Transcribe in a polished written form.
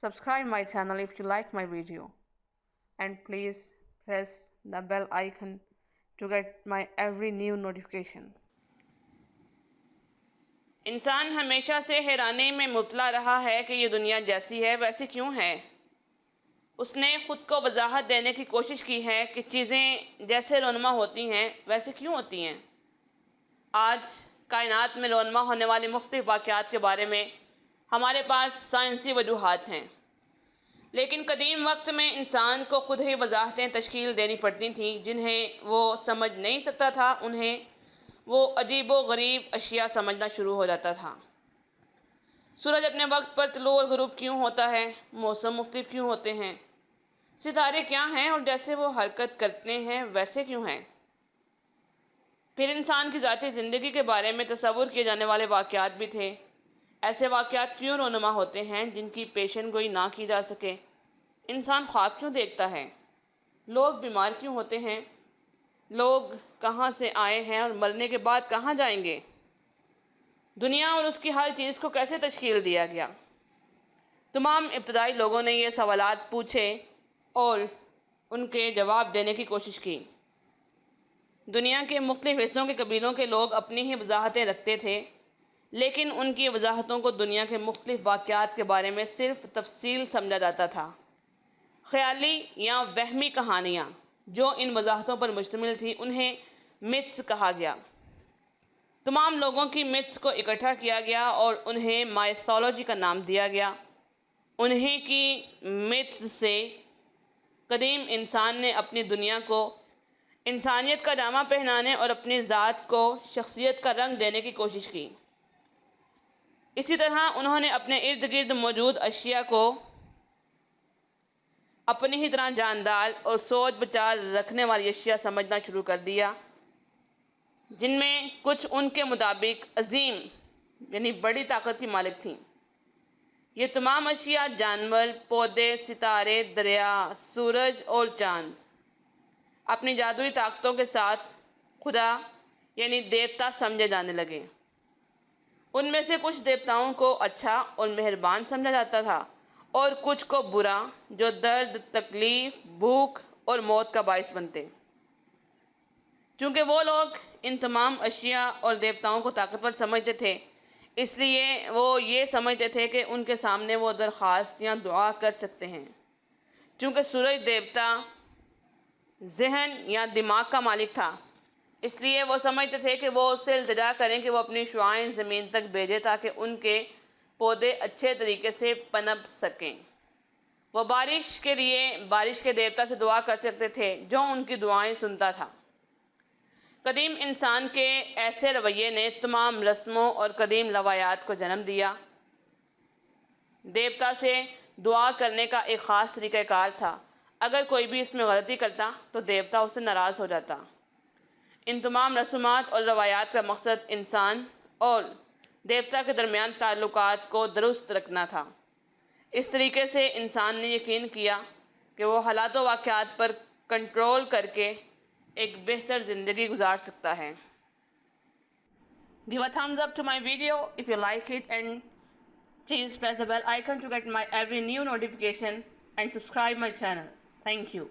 Subscribe my channel if you like my video, and please press the bell icon to get my every new notification. انسان ہمیشہ سے حیرانی میں مبتلا رہا ہے کہ یہ دنیا جیسی ہے ویسی کیوں ہے۔ اس نے خود کو وضاحت دینے کی کوشش کی ہے کہ چیزیں جیسے رونما ہوتی ہیں ویسے کیوں ہوتی ہیں۔ آج کائنات میں رونما ہونے والی مختلف واقعات کے بارے میں ہمارے پاس سائنسی وجوہات ہیں، لیکن قدیم وقت میں انسان کو خود ہی وضاحتیں تشکیل دینی پڑتی تھیں جنہیں وہ سمجھ نہیں سکتا تھا۔ انہیں وہ عجیب و غریب اشیاء سمجھنا شروع ہو جاتا تھا۔ سورج اپنے وقت پر طلوع اور غروب کیوں ہوتا ہے، موسم مختلف کیوں ہوتے ہیں، ستارے کیا ہیں اور جیسے وہ حرکت کرتے ہیں ویسے کیوں ہیں۔ پھر انسان کی ذاتی زندگی کے بارے میں تصور کیے جانے والے واقعات بھی تھے۔ ایسے واقعات کیوں رونما ہوتے ہیں جن کی پیشن گوئی نہ کی جا سکے۔ انسان خواب کیوں دیکھتا ہے، لوگ بیمار کیوں ہوتے ہیں، لوگ کہاں سے آئے ہیں اور مرنے کے بعد کہاں جائیں گے، دنیا اور اس کی ہر چیز کو کیسے تشکیل دیا گیا۔ تمام ابتدائی لوگوں نے یہ سوالات پوچھے اور ان کے جواب دینے کی کوشش کی۔ دنیا کے مختلف حصوں کے قبیلوں کے لوگ اپنی ہی وضاحتیں رکھتے تھے، لیکن ان کی وضاحتوں کو دنیا کے مختلف واقعات کے بارے میں صرف تفصیل سمجھا جاتا تھا۔ خیالی یا وہمی کہانیاں جو ان وضاحتوں پر مشتمل تھیں انہیں متس کہا گیا۔ تمام لوگوں کی متس کو اکٹھا کیا گیا اور انہیں مائتھولوجی کا نام دیا گیا۔ انہیں کی متس سے قدیم انسان نے اپنی دنیا کو انسانیت کا جامہ پہنانے اور اپنی ذات کو شخصیت کا رنگ دینے کی کوشش کی۔ اسی طرح انہوں نے اپنے ارد گرد موجود اشیاء کو اپنی ہی طرح جاندار اور سوچ بچار رکھنے والی اشیاء سمجھنا شروع کر دیا، جن میں کچھ ان کے مطابق عظیم یعنی بڑی طاقت کی مالک تھیں۔ یہ تمام اشیاء جانور، پودے، ستارے، دریا، سورج اور چاند اپنی جادوئی طاقتوں کے ساتھ خدا یعنی دیوتا سمجھے جانے لگے۔ ان میں سے کچھ دیوتاؤں کو اچھا اور مہربان سمجھا جاتا تھا اور کچھ کو برا، جو درد، تکلیف، بھوک اور موت کا باعث بنتے۔ چونکہ وہ لوگ ان تمام اشیاء اور دیوتاؤں کو طاقتور سمجھتے تھے، اس لیے وہ یہ سمجھتے تھے کہ ان کے سامنے وہ درخواست یا دعا کر سکتے ہیں۔ چونکہ سورج دیوتا ذہن یا دماغ کا مالک تھا، اس لیے وہ سمجھتے تھے کہ وہ اس سے التجا کریں کہ وہ اپنی شعاعیں زمین تک بھیجے تاکہ ان کے پودے اچھے طریقے سے پنپ سکیں۔ وہ بارش کے لیے بارش کے دیوتا سے دعا کر سکتے تھے جو ان کی دعائیں سنتا تھا۔ قدیم انسان کے ایسے رویے نے تمام رسموں اور قدیم روایات کو جنم دیا۔ دیوتا سے دعا کرنے کا ایک خاص طریقہ کار تھا۔ اگر کوئی بھی اس میں غلطی کرتا تو دیوتا اس سے ناراض ہو جاتا۔ ان تمام رسومات اور روایات کا مقصد انسان اور دیوتا کے درمیان تعلقات کو درست رکھنا تھا۔ اس طریقے سے انسان نے یقین کیا کہ وہ حالات و واقعات پر کنٹرول کر کے ایک بہتر زندگی گزار سکتا ہے۔ Give a thumbs up to my video if you like it, and please press the bell icon to get my every new notification and subscribe my channel. Thank you.